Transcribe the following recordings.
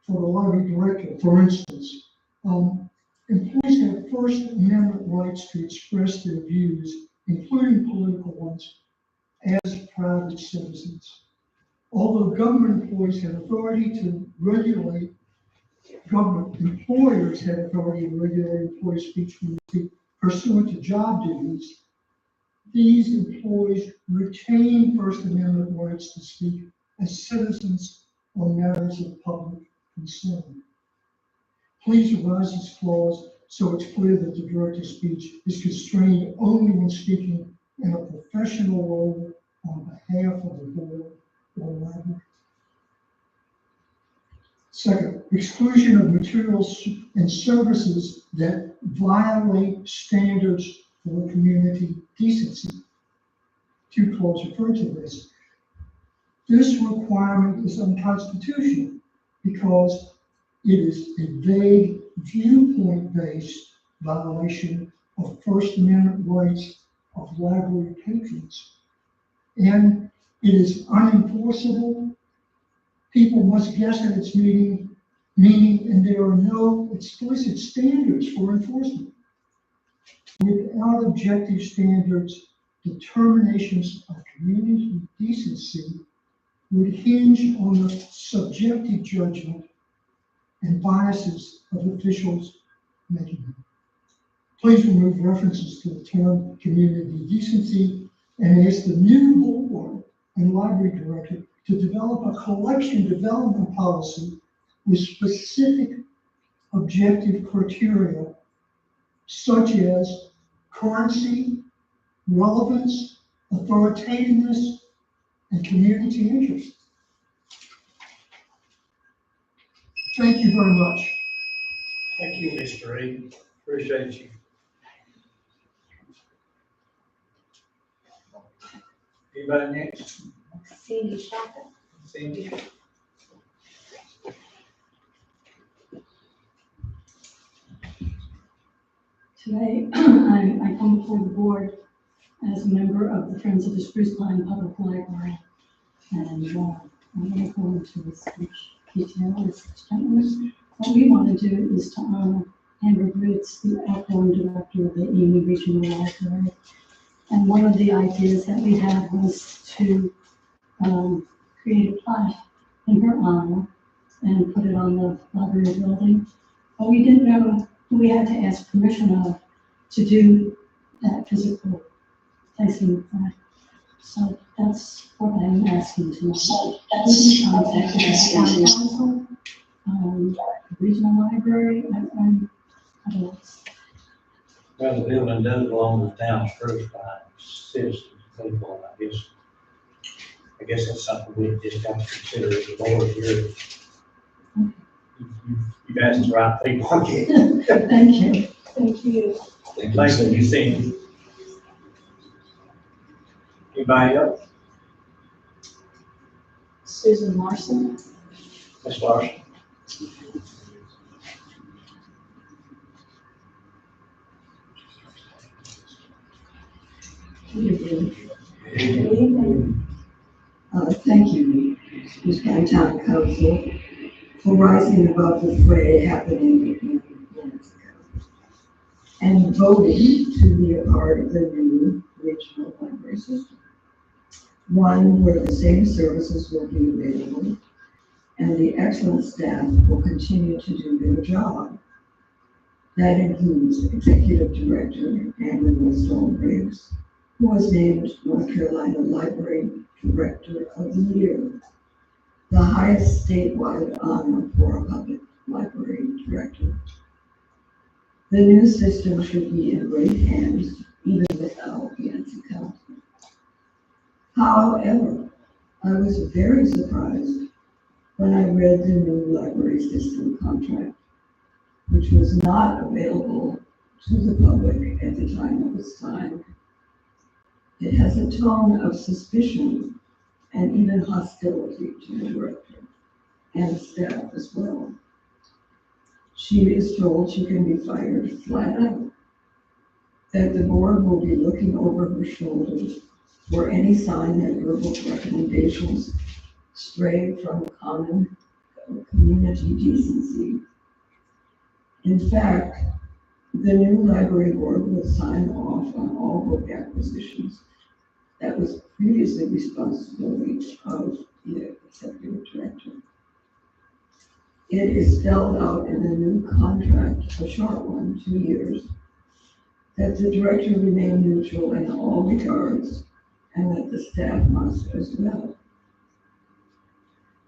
for the library director. For instance, employees have First Amendment rights to express their views, including political ones, as private citizens. Although government employees have authority to regulate, government employers have authority to regulate employee speech when they speak pursuant to job duties, these employees retain First Amendment rights to speak as citizens on matters of public concern. Please revise this clause so it's clear that the director's speech is constrained only when speaking in a professional role on behalf of the board or library. Second, exclusion of materials and services that violate standards for community decency. Two clauses refer to this. This requirement is unconstitutional because it is a vague, viewpoint-based violation of First Amendment rights of library patrons. And it is unenforceable. People must guess at its meaning, and there are no explicit standards for enforcement. Without objective standards, determinations of community decency would hinge on the subjective judgment and biases of officials making them. Please remove references to the term community decency and ask the new board and library director to develop a collection development policy with specific objective criteria such as currency, relevance, authoritativeness, and community interest. Thank you very much. Thank you, Mr. Reed. Appreciate you. Anybody next? Cindy Shaka. Cindy? Today, I come before the board as a member of the Friends of the Spruce Pine Public Library. And I'm going to go into this much detail as this gentleman. What we want to do is to honor Amber Groots, the outgoing director of the Amy Regional Library. And one of the ideas that we had was to create a plaque in her honor and put it on the library building. But we didn't know who we had to ask permission of to do that physical placing of that. So that's what I'm asking tonight. We can contact the county council, the regional library, and others. Well, the building does belong to the town's first by citizens, people, I guess that's something we just got to consider as a board here. You've asked the right people again. Thank you. Thank you. Thank you, Cindy. Anybody else? Susan Larson. Ms. Larson? Thank you, Spruce Pine Town Council, for rising above the fray happening a few minutes ago and voting to be a part of the new regional library system. One where the same services will be available and the excellent staff will continue to do their job. That includes Executive Director Amber Westall-Briggs, who was named North Carolina Library Director of the Year, the highest statewide honor for a public library director. The new system should be in great hands, even without Yancey County. However, I was very surprised when I read the new library system contract, which was not available to the public at the time it was signed. It has a tone of suspicion and even hostility to the director and staff as well. She is told she can be fired flat out, that the board will be looking over her shoulder for any sign that verbal recommendations stray from common for community decency. In fact, the new library board will sign off on all book acquisitions. That was previously responsibility of the executive director. It is spelled out in the new contract, a short one, 2 years, that the director remain neutral in all regards and that the staff must as well.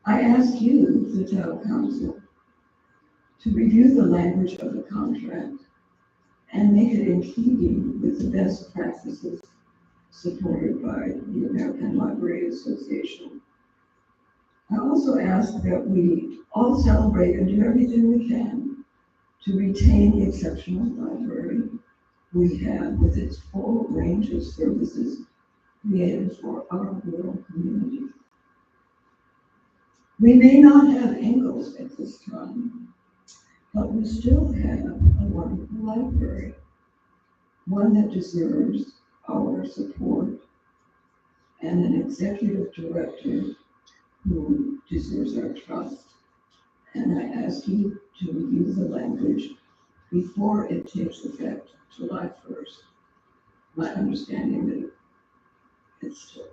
I ask you, the town council, to review the language of the contract and make it in keeping with the best practices supported by the American Library Association. I also ask that we all celebrate and do everything we can to retain the exceptional library we have with its full range of services created for our rural community. We may not have Ingalls at this time, but we still have a wonderful library, one that deserves our support, and an executive director who deserves our trust. And I ask you to review the language before it takes effect July 1st. My understanding that it's still.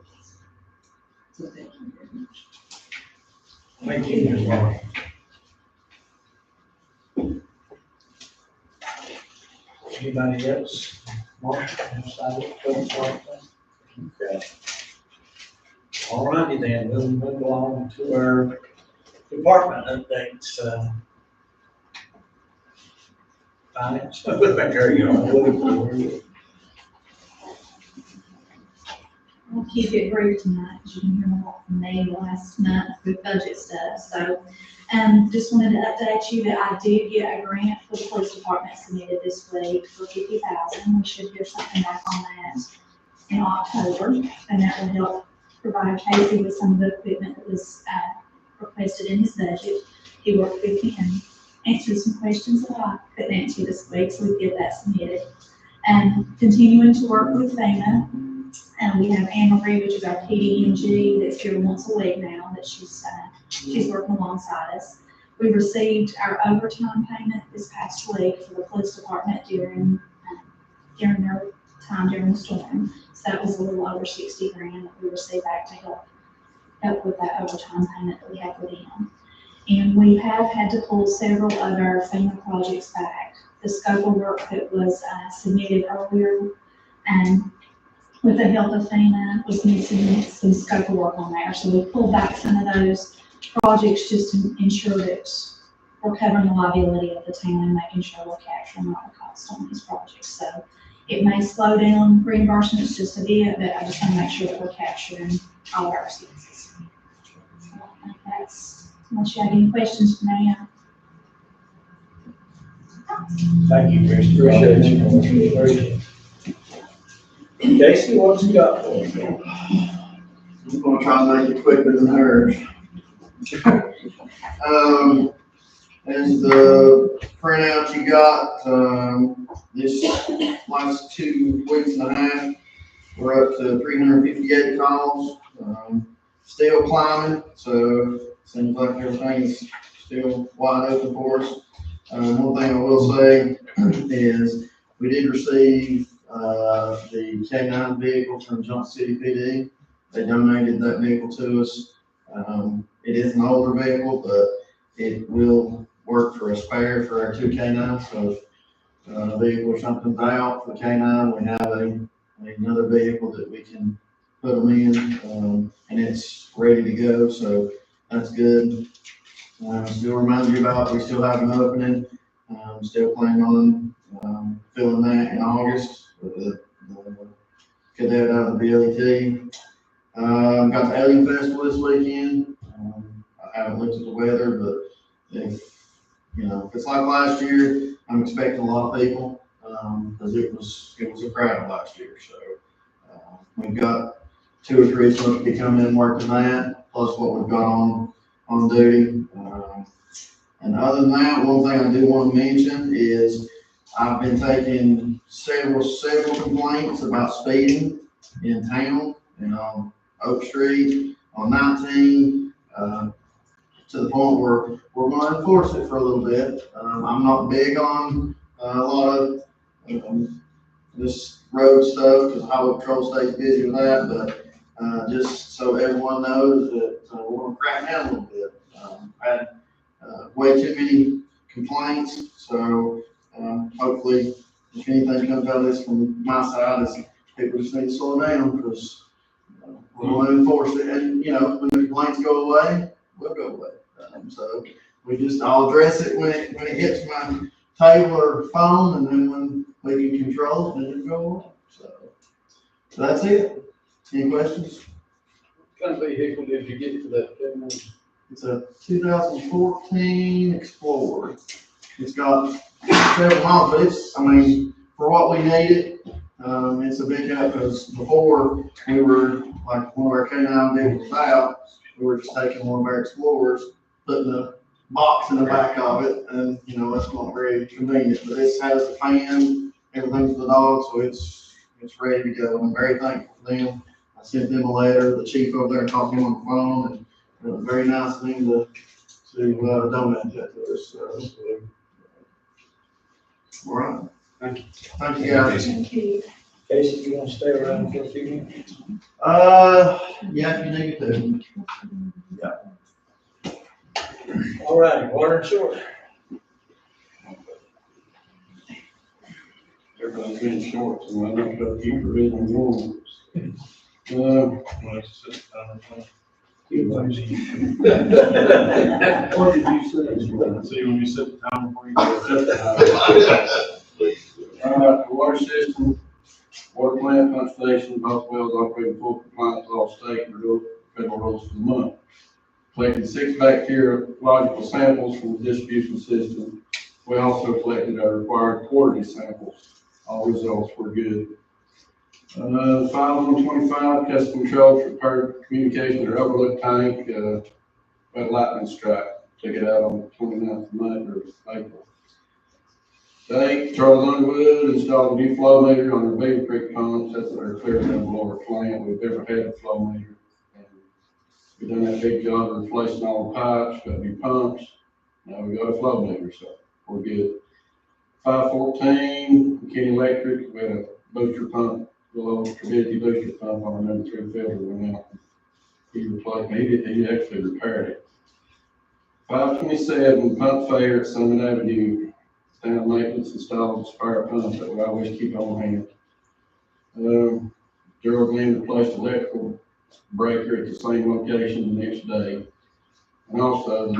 So thank you very much. Thank you, Ms. Martin. Anybody else? Mark, inside Okay. All righty then, we'll move along to our department updates. Finance, there you go. I'll keep it brief tonight, because you can hear more from me last night with budget stuff. So, just wanted to update you that I did get a grant for the police department submitted this week for $50,000. We should hear something back on that in October, and that will help provide Casey with some of the equipment that was requested in his budget. He worked with me and answered some questions that I couldn't answer this week, so we get that submitted. And continuing to work with FEMA. And we have Anne Marie, which is our PDMG, that's here once a week now, that she's working alongside us. We received our overtime payment this past week for the police department during their time during the storm. So that was a little over 60 grand that we received back to help with that overtime payment that we have with them. And we have had to pull several of our FEMA projects back. The scope of work that was submitted earlier, and with the help of FEMA, was missing some scope of work on there. So we pulled back some of those projects just to ensure that we're covering the liability of the town and making sure we're capturing all the costs on these projects. So it may slow down reimbursements just a bit, but I just want to make sure that we're capturing all of our expenses. So I think that's, unless you have any questions for me. Thank you, Chris. Appreciate you. Casey, what's you got for us? I'm gonna try and make it quicker than hers. As the printout you got, this last 2 weeks and a half, we're up to 358 calls, still climbing, so seems like everything is still wide open for us. One thing I will say is we did receive the K9 vehicle from Johnson City PD. They donated that vehicle to us. It is an older vehicle, but it will work for a spare for our 2 K9s. So if a vehicle or something's out for the K9, we have another vehicle that we can put them in, and it's ready to go. So that's good. Still remind you about, we still have an opening. Still planning on filling that in August. Get that out of the BLET. Got the Alien Festival this weekend. I haven't looked at the weather, but if it's like last year, I'm expecting a lot of people because it was a crowd last year. So we've got 2 or 3 supposed to be coming in working that, plus what we've got on duty. And other than that, one thing I do want to mention is I've been taking several complaints about speeding in town and on Oak Street, on 19. to the point where we're gonna enforce it for a little bit. I'm not big on a lot of, this road stuff, because highway patrol stays busy with that, but, just so everyone knows that, we're gonna crack down a little bit. I had, way too many complaints, so, hopefully, if anything comes out of this from my side, is people just need to slow down, because we're going to enforce it, and, when the complaints go away, we'll go away. So, I'll address it when it hits my table or phone, and then when we can control it, then it'll go away. So that's it. Any questions? What kind of vehicle did you get for that demo? It's a 2014 Explorer. It's got several miles, but for what we needed, it's a big help, because before we were, like, one of our K9 vehicles out, we were just taking one of our Explorers, putting a box in the back of it, and, that's not very convenient, but this has a fan, everything for the dog, so it's ready to go. I'm very thankful for them. I sent them a letter, the chief over there talked to him on the phone, and it was very nice of him to donate that to us, so. All right. Thank you. Thank you, guys. Thank you. Casey, you want to stay around for a few minutes? Yeah, if you need to. All right, water and sewer. Everybody's been short, so I'm not gonna keep the rhythm going. What did you say? See, when you set the time before you go. The water system, water plant, pump station, both wells operate in full compliance with all state and federal rules for the month. Collected 6 bacteriological samples from the distribution system. We also collected our required quarterly samples. All results were good. 5/1/25, pest control repaired communication or overlook tank, had a lightning strike. Took it out on the 29th of May or April. Today, Charles Underwood installed a new flow meter on the Beaver Creek pumps. That's what our Clearfield below our plant. We've never had a flow meter. And we've done that big job of replacing all the pipes, got new pumps. Now we got a flow meter, so we're good. 5/14, McKinney Electric, we had a booster pump, below turbidity booster pump on our number 3 filter went out. He replaced, he actually repaired it. 5/27, pump failure at Summit Avenue. Town maintenance installed a spare pump that we always keep on hand. Gerald Glenn replaced electrical breaker at the same location the next day. And also,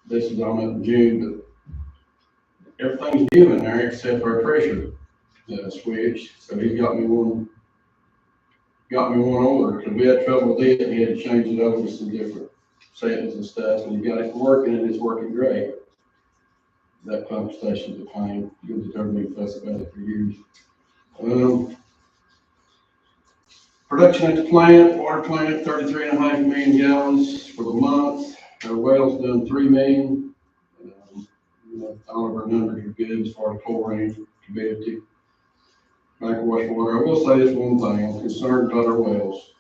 this is on up in June, but everything's given there except our pressure switch. So he got me one order, because we had trouble with it, and he had to change it over to some different settings and stuff, and he got it working, and it's working great. That pump station's a pain. You've heard me fuss about it for years. Production at the plant, water plant, 33.5 million gallons for the month. Our well's done 3 million. All of our numbers are good as far as chlorine, turbidity, backwash water. I will say this one thing, I'm concerned about our wells.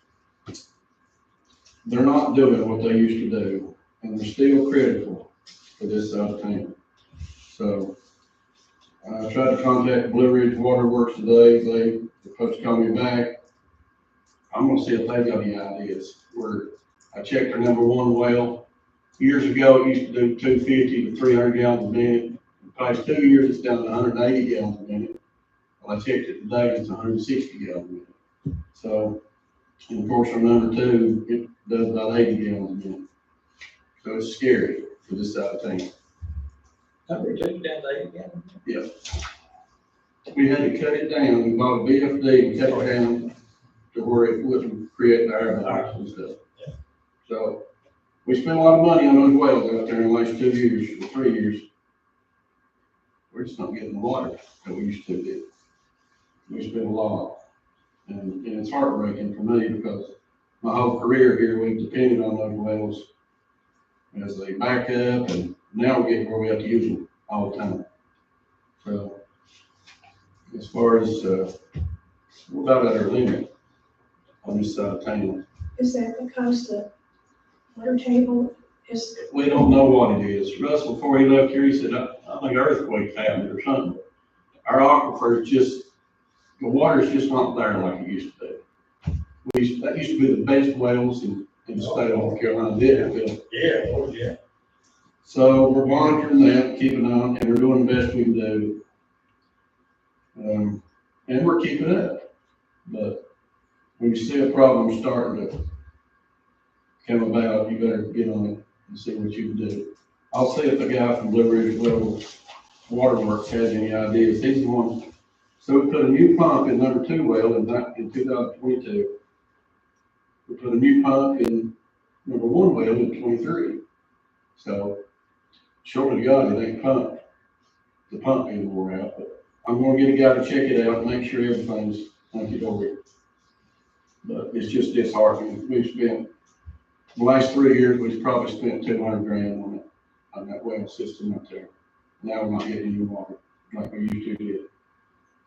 They're not doing what they used to do, and they're still critical for this side of town. So I tried to contact Blue Ridge Water Works today. They're supposed to call me back. I'm gonna see if they've got any ideas. I checked their number 1 well. Years ago, it used to do 250 to 300 gallons a minute. In the past 2 years, it's down to 180 gallons a minute. Well, I checked it today, it's 160 gallons a minute. So, and of course, our number 2, it does about 80 gallons a minute. So it's scary for this side of town. Number 2 down to 8 again. Yeah. We had to cut it down. We bought a BFD and cut it down to where it wouldn't create air blocks and stuff. Yeah. So we spent a lot of money on those wells out there in the last 2 years or 3 years. We're just not getting the water that we used to get. We spent a lot. And it's heartbreaking for me, because my whole career here, we've depended on those wells as a backup, and now we're getting where we have to use them all the time. So as far as, we're about at our limit on this side of town. Is that because the water table We don't know what it is. Russell, before he left here, he said, I think earthquake happened or something. Our aquifer is just, the water's just not there like it used to be. That used to be the best wells in the state of North Carolina, didn't it, Phil? Yeah, oh, yeah. So we're monitoring that, keeping on, and we're doing the best we can do. And we're keeping up. But when you see a problem starting to come about, you better get on it and see what you can do. I'll see if the guy from Blue Ridge Well Waterworks has any ideas. He's the one. So we put a new pump in number 2 well in 2022. We put a new pump in number 1 well in 23. So shortly to God, it ain't pumped. The pump ain't wore out, but I'm gonna get a guy to check it out and make sure everything's hunky dory. But it's just disheartening. We've spent, the last 3 years, we've probably spent $200,000 on it, on that well system up there. Now we're not getting any water like we used to get.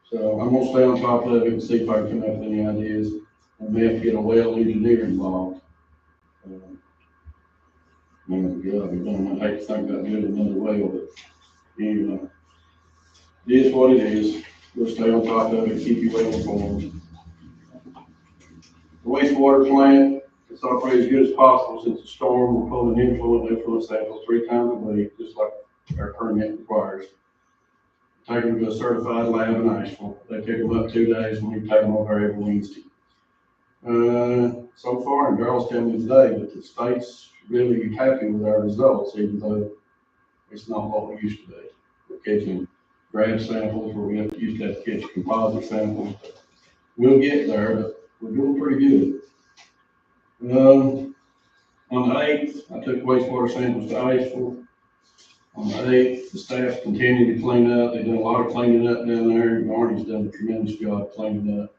So I'm gonna stay on top of it and see if I can come up with any ideas. And we have to get a well engineer involved. Man, God, I hate to think about doing another well, but anyway. It is what it is. We'll stay on top of it and keep you well informed. The wastewater plant, it's operated as good as possible since the storm. We're pulling influent samples 3 times a week, just like our permit requires. Take them to a certified lab in Asheville. They pick them up 2 days and we take them over every Wednesday. So far, and Daryl's telling me today that the state's really happy with our results, even though it's not what we used to be. We're catching grab samples where we used to have to catch composite samples. We'll get there, but we're doing pretty good. On the 8th, I took wastewater samples to Asheville. On the 8th, the staff continued to clean up. They've done a lot of cleaning up down there, and Marty's done a tremendous job cleaning up.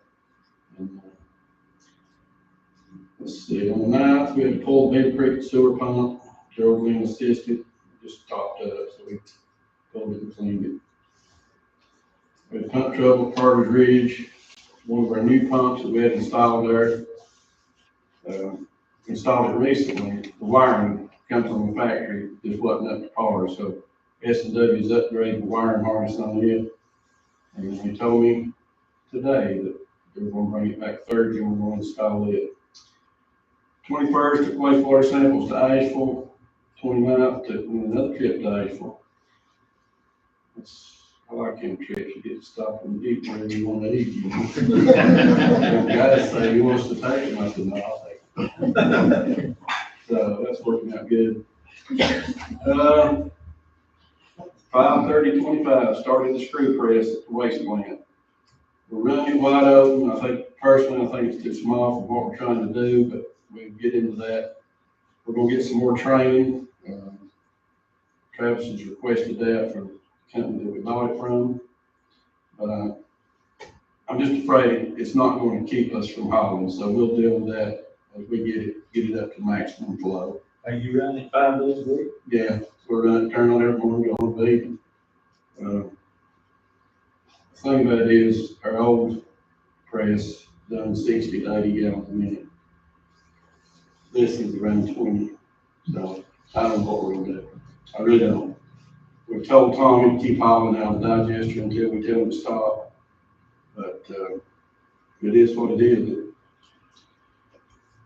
And, let's see, on the 9th, we had to pull Big Creek sewer pump. Geraldine assisted, just topped up, so we pulled it and cleaned it. We had pump trouble at Carter's Ridge. One of our new pumps that we had installed there, installed it recently. The wiring comes from the factory, just wasn't up to par, so S&W's upgraded the wiring harness on it. And they told me today that they were gonna bring it back Thursday and we're gonna install it. 21st, took wastewater samples to Asheville. 29th, took another trip to Asheville. I like him trips. You get to stop and eat wherever you want to eat. The guys say he wants to take them. I said, no, I'll take them. So that's working out good. 5/30/25, started the screw press at the waste plant. We're running it wide open. I think it's too small for what we're trying to do, but we'll get into that. We're gonna get some more training. Travis has requested that from the company that we bought it from. But I'm just afraid it's not going to keep us from hauling, so we'll deal with that as we get it up to maximum flow. Are you running 5 days a week? Yeah, we're running, turn on every morning, going to bed. The thing about it is, our old press done 60 to 80 gallons a minute. This is around 20, so I don't know what we're gonna do. I really don't. We've told Tommy to keep hauling out the digester until we tell him to stop. But it is what it is.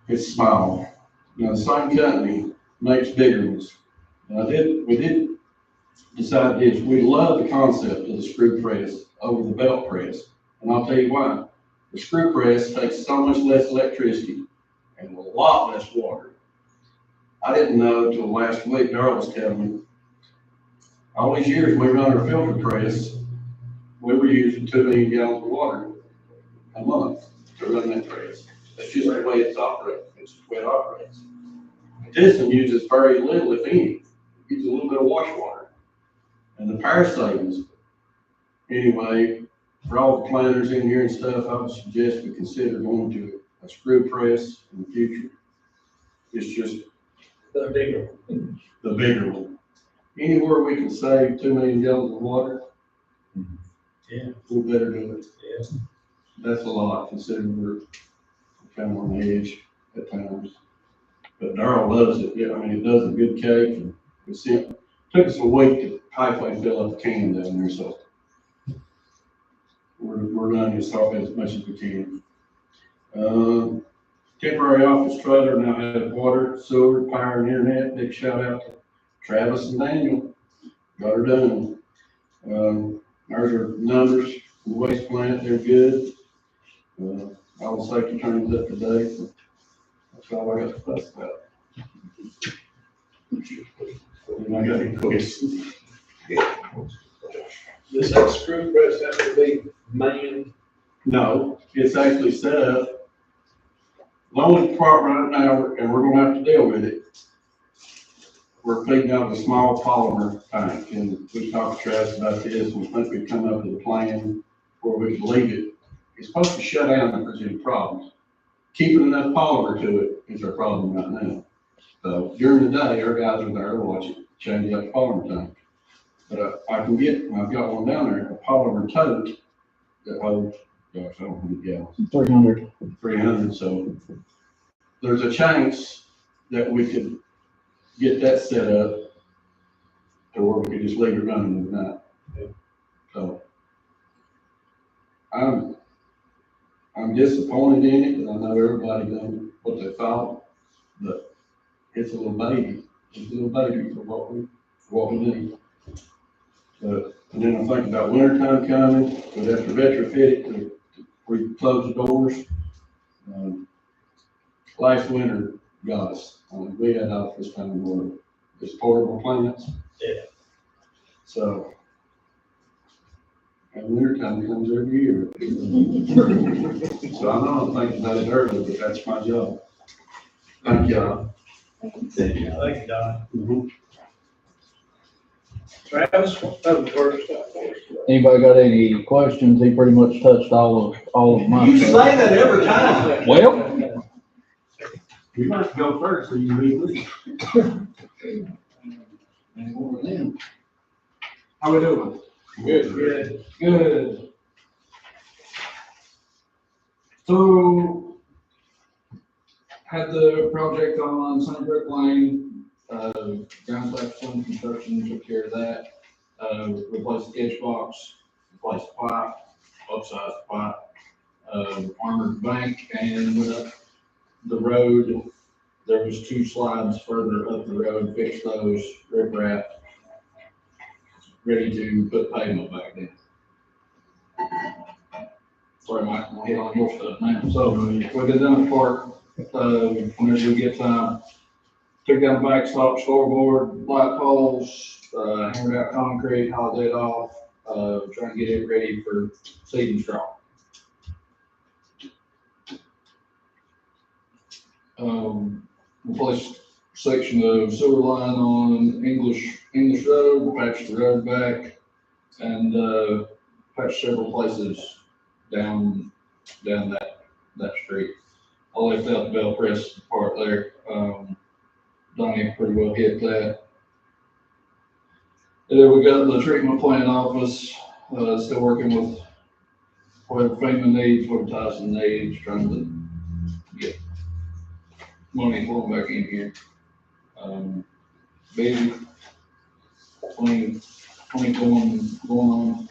It's small. Now, the same company makes bigger ones. And we did decide this. We love the concept of the screw press over the belt press. And I'll tell you why. The screw press takes so much less electricity and a lot less water. I didn't know until last week, Darryl was telling me. All these years we run our filter press, we were using 2 million gallons of water a month to run that press. That's just the way it's operates. It's just the way it operates. This one uses very little, if any. It uses a little bit of wash water. And the power savings, anyway, for all the planners in here and stuff, I would suggest we consider going to a screw press in the future. It's just The bigger. the bigger one. Anywhere we can save 2 million gallons of water, Yeah. we better do it. Yeah. That's a lot considering we're kind of on the edge at times. But Darrell loves it, yeah, I mean, it does a good cake, and took us a week to halfway fill up the can down there, so. We're running as hard as much as we can. Temporary office trailer now has water, sewer, power, and internet. Big shout out to Travis and Daniel. Got her done. There's our numbers, for the waste plant, they're good. All the safety training's up to date. That's all I got to fuss about. And I got any questions? Does that screw press have to be manned? No, it's actually set up. Lowest part right now, and we're gonna have to deal with it. We're feeding out a small polymer tank, and we talked to Travis about this, and we think we've come up with a plan where we can leave it. It's supposed to shut down if there's any problems. Keeping enough polymer to it is our problem right now. So during the day, our guys are there to watch it, change out the polymer tank. But I can get, I've got one down there, a polymer tote that holds, gosh, I don't know how many gallons. 300. 300, so there's a chance that we could get that set up to where we could just leave it running overnight. So I'm disappointed in it, because I know everybody done what they thought, but it's a little baby. It's a little baby for what we need. And then I'm thinking about winter time coming, we'd have to retrofit it to close the doors. Last winter got us. We had out this kind of water. It's portable plants. Yeah. So, and winter time comes every year. So I know I'm thinking about it early, but that's my job. Thank y'all. Thank you, Don. Mhm. Travis, that was first up for us. Anybody got any questions? He pretty much touched all of my You stuff. say that every time. Well, You must go first, so you read me. How we doing? Good. Good. So, had the project on Sunnybrook Lane, ground Blackstone Construction took care of that. Replaced the edge box, replaced the pipe, upsized the pipe, armored bank, and went up the road. There was 2 slides further up the road, fixed those, riprap, ready to put pavement back in. Sorry, Mike, I'm gonna hit on your stuff now. So, we got done the park, whenever we get time. Took down the backstop, scoreboard, light poles, hammered out concrete, hollowed it off, trying to get it ready for seed and straw. Replaced section of sewer line on English Road, patched the road back, and, patched several places down that street. I left out the Bell Press part there. Donnie pretty well hit that. And then we got the treatment plant office, still working with whatever FEMA needs, whatever Tyson needs, trying to get money flowing back in here. Busy, plenty going on.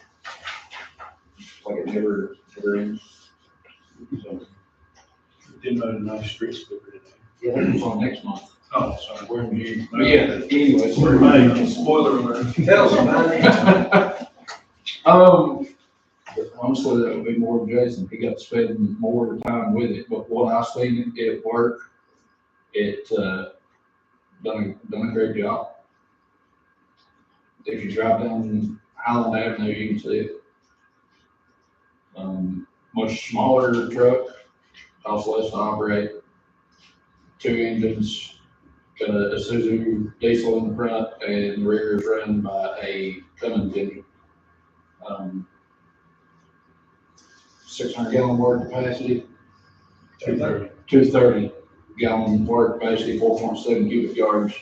Like it never ends. So, Didn't know the nice street sweeper today. yeah, it's on next month. Oh, sorry, we're in June. But yeah, anyway, We're made, spoiler alert. Tell somebody. Honestly, that would be more than Jason. He got to spend more time with it, but what I seen it work, it, done a great job. If you drive down Highland Avenue, you can see it. Much smaller truck, costs less to operate. 2 engines, got a Isuzu diesel in the front, and the rear is run by a Cummins engine. 600 gallon water capacity. 230 gallon water capacity, 4.7 cubic yards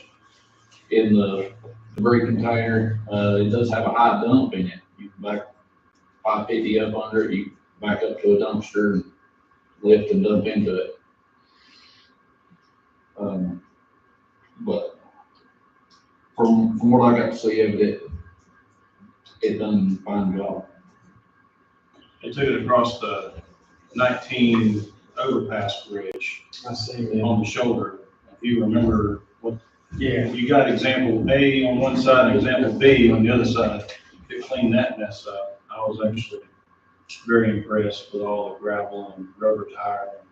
in the debris container. It does have a high dump in it. You can back 550 up under it, you back up to a dumpster and lift and dump into it. from what I got to see of it, it done a fine job. They took it across the 19 overpass bridge I see that. on the shoulder. If you remember what, Yeah, you got example A on one side and example B on the other side. They cleaned that mess up. I was actually very impressed with all the gravel and rubber tire and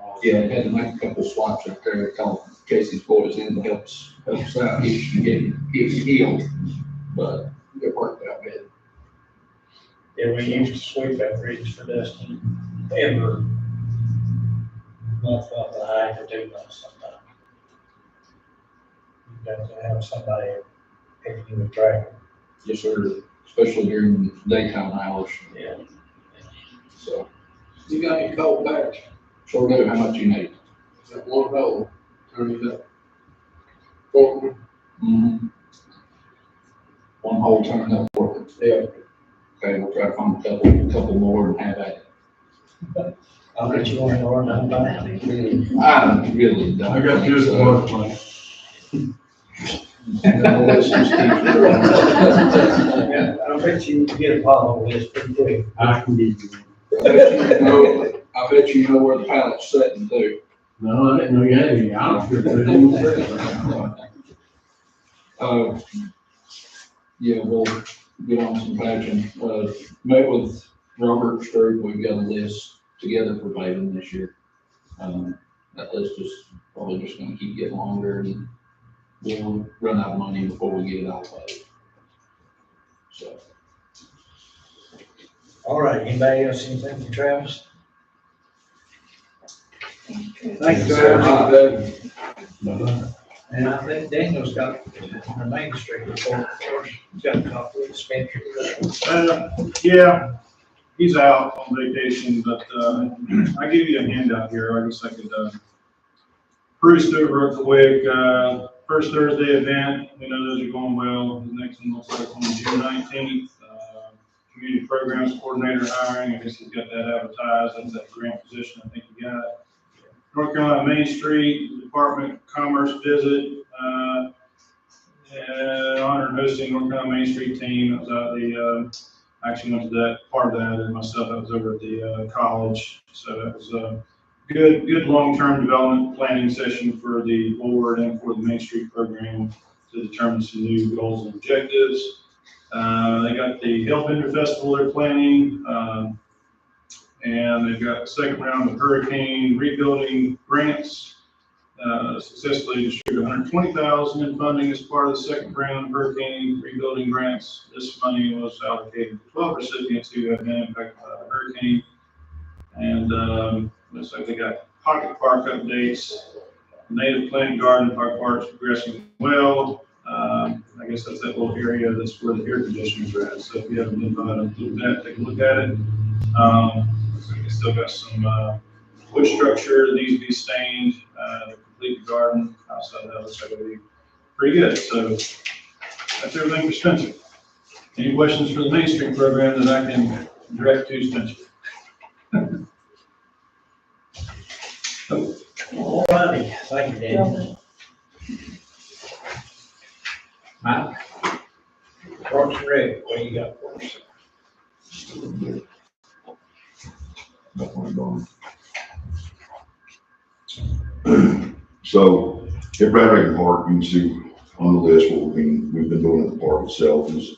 all. Yeah, I had to make a couple swaps up there, call Casey's boys in to helps out, get healed, but it worked out good. yeah, we used to sweep that bridge for Dustin every month, month and a half or 2 months sometimes. You got to have somebody picking the track. Yes, sir, especially during daytime hours, Yeah. so. You got any cold patch? Sure do, how much you need? That one hole, turn it up. Forward. One hole turn up for it. Yeah. Okay, we'll try to find a couple more and have at it. I'll let you on or not. I really don't. I got think this so. water plant. No, let's just keep it rolling. Yeah, I bet you can get a bottle of this pretty quick. I can give you I bet you know where the pallet's sitting too. one. No, I didn't know you had any. I don't care if they're in the Yeah, we'll get on some patching. Met with Robert Sturb, we've got a list together for paving this year. That list is probably just gonna keep getting longer and we'll run out of money before we get it all paved. So. All right, anybody else, anything for Travis? Thank you, Travis. And I think Daniel's got the Main Street report, of course, he's got a copy of the Spencer. Yeah, he's out on vacation, but, I give you a handout here. I guess I could, cruise through it real quick. First Thursday event, we know those are going well. The next one looks like on June 19th. Community Programs Coordinator hiring, I guess he's got that advertised. That's that grant position I think he got. North Carolina Main Street, Department of Commerce visit, and honored hosting North Carolina Main Street team. I was out I actually went to that, part of that, and myself, I was over at the college. So that was a good long-term development planning session for the board and for the Main Street program to determine some new goals and objectives. They got the Health Vendor Festival they're planning, and they've got the second round of hurricane rebuilding grants. Successfully distributed $120,000 in funding as part of the second round of hurricane rebuilding grants. This money was allocated to 12 recipients who have been impacted by the hurricane. And looks like they got pocket park updates. Native plant garden park park's progressing well. I guess that's that little area that's where the air conditioners are at. So if you haven't been by to look at it, take a look at it. Looks like they still got some wood structure that needs to be stained. To complete the garden outside of that, looks like it'll be pretty good. So that's everything for Spencer. Any questions for the Main Street program that I can direct to Spencer? All righty, thank you, Daniel. Mike? Parks and Rec, what you got for us? So, at Brad Reagan Park, you can see on the list what we've been doing at the park itself is, of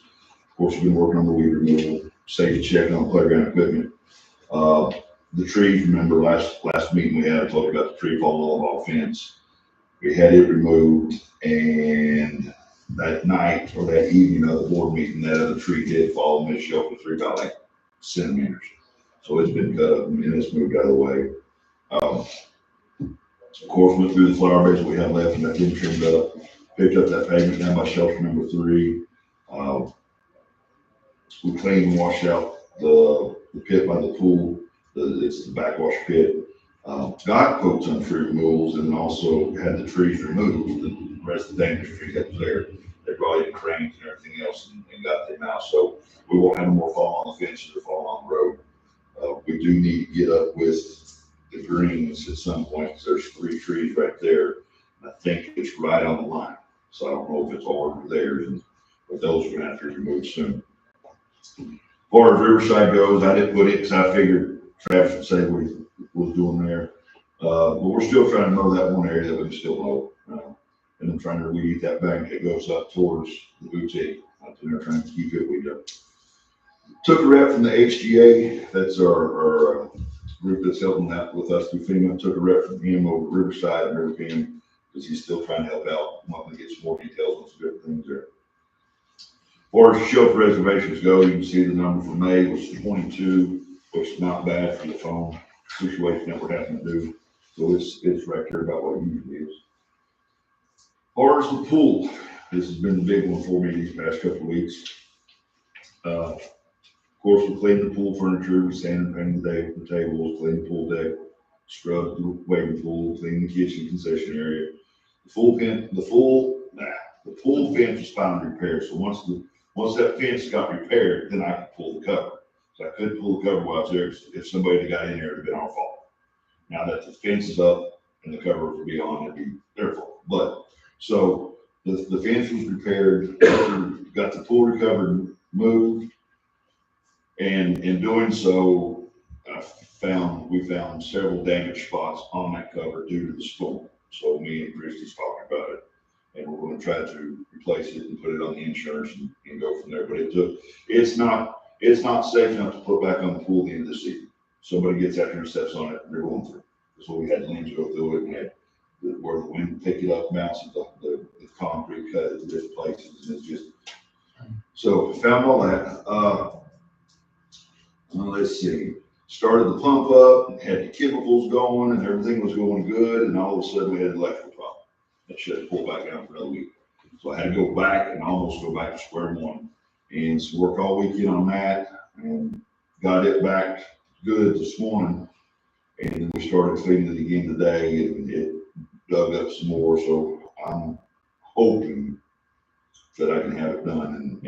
course, we've been working on the weed removal, safety checking on playground equipment. The trees, remember last meeting we had, I told you about the tree falling off our fence. We had it removed, and that night or that evening of the board meeting, that other tree did fall and it shelved through about like centimeters. So it's been cut up and it's moved out of the way. Of course, went through the flower beds we had left and that been trimmed up, picked up that pavement down by shelter number 3. We cleaned and washed out the pit by the pool. It's the backwash pit. Got quotes on tree removals and also had the trees removed, the rest of the dangerous trees that was there. They brought in cranes and everything else and got them out. So we won't have more fall on the fences or fall on the road. We do need to get up with the greens at some point because there's 3 trees right there. And I think it's right on the line. So I don't know if it's ours or theirs, but those are gonna have to be removed soon. As far as Riverside goes, I didn't put it because I figured Travis would say what he was doing there. But we're still trying to mow that one area that we can still mow. And then trying to weed that bank that goes up towards the boutique. Out there trying to keep it weed up. Took a rep from the HGA, that's our group that's helping out with us through FEMA. Took a rep from him over Riverside and everything, because he's still trying to help out, wanting to get some more details on some good things there. As far as shelf reservations go, you can see the number for May was 22, which is not bad for the phone situation that we're having to do. So it's right there about what it usually is. As far as the pool, this has been the big one for me these past couple of weeks. Of course, we cleaned the pool furniture, we sanded and painted the tables, cleaned the pool deck, scrubbed the wading pool, cleaned the kitchen concession area. The pool fence was finally repaired. So once that fence got repaired, then I could pull the cover. So I couldn't pull the cover while I was there. If somebody had got in there, it would have been our fault. Now that the fence is up and the cover would be on, it'd be their fault. But so the fence was repaired, got the pool recovered, moved, and in doing so, we found several damaged spots on that cover due to the storm. So me and Christy's talking about it, and we're going to try to replace it and put it on the insurance and go from there. But it's not safe enough to put back on the pool at the end of the season. Somebody gets out there and steps on it, and they're going through. So we had lanes go through it, and had where the wind would pick it up, bounce it, the concrete cut it to different places, and it's just, so found all that. Let's see, started the pump up, had the chemicals going, and everything was going good, and all of a sudden we had an electrical problem. That should pull back down for another week. So I had to go back and almost go back to square one, and so work all weekend on that, and got it back good this morning. And then we started cleaning it again today, and it dug up some more. So I'm hoping that I can have it done.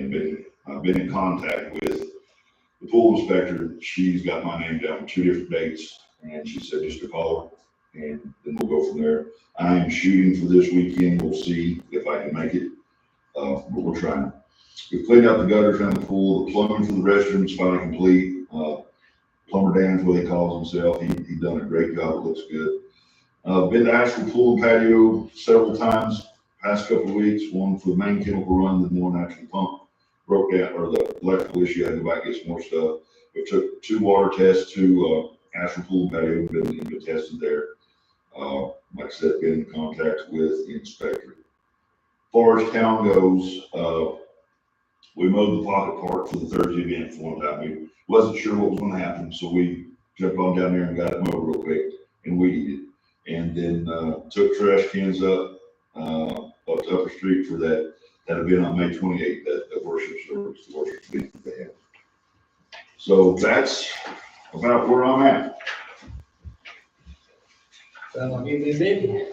I've been in contact with the pool inspector. She's got my name down for 2 different dates, and she said just to call her, and then we'll go from there. I am shooting for this weekend. We'll see if I can make it, but we're trying. We've cleaned out the gutters around the pool. The plumbing for the restroom is finally complete. Plumber Dan's what he calls himself. He done a great job. It looks good. Been to Asheville Pool and Patio several times past couple of weeks. One for the main chemical run, then one after the pump broke down, or the electrical issue. I had to go back and get some more stuff. We took 2 water tests to Asheville Pool and Patio. Been tested there. Like I said, been in contact with the inspector. As far as town goes, we mowed the pocket park for the Thursday event for one time. We wasn't sure what was going to happen, so we jumped on down there and got it mowed real quick and weeded it. And then took trash cans up to Upper Street for that event on May 28th, that worship service, the worship meeting that they had. So that's about where I'm at. Sounds like you've been busy.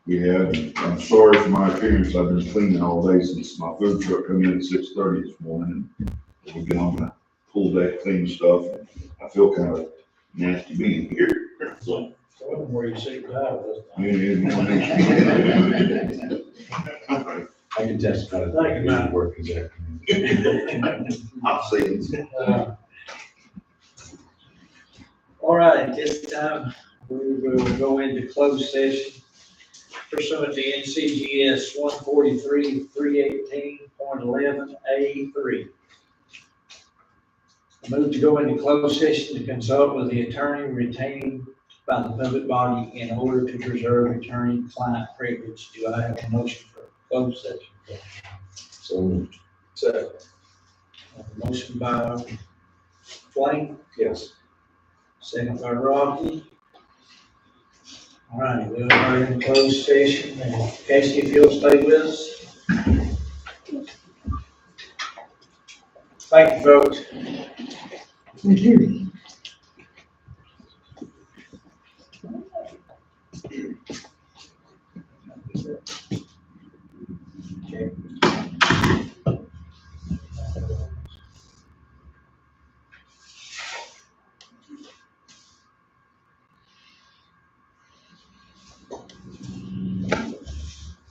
We have, I'm sorry for my appearance. I've been cleaning all day since my food truck come in at 6:30 this morning, and we've been on the pool deck cleaning stuff. I feel kind of nasty being here. So Where you see the house. I can testify that Thank you, man. work this afternoon. I've seen it. All right, at this time, we will go into closed session pursuant to NCGS 143-318.11A3. Move to go into closed session to consult with the attorney retained by the public body in order to preserve attorney-client privilege. Do I have a motion for closed session? So moved. Second. Motion by Flame, Yes. second by Rocky. All right, we'll go in closed session, and Casey, if you'll stay with us. Thank you, folks. Thank you.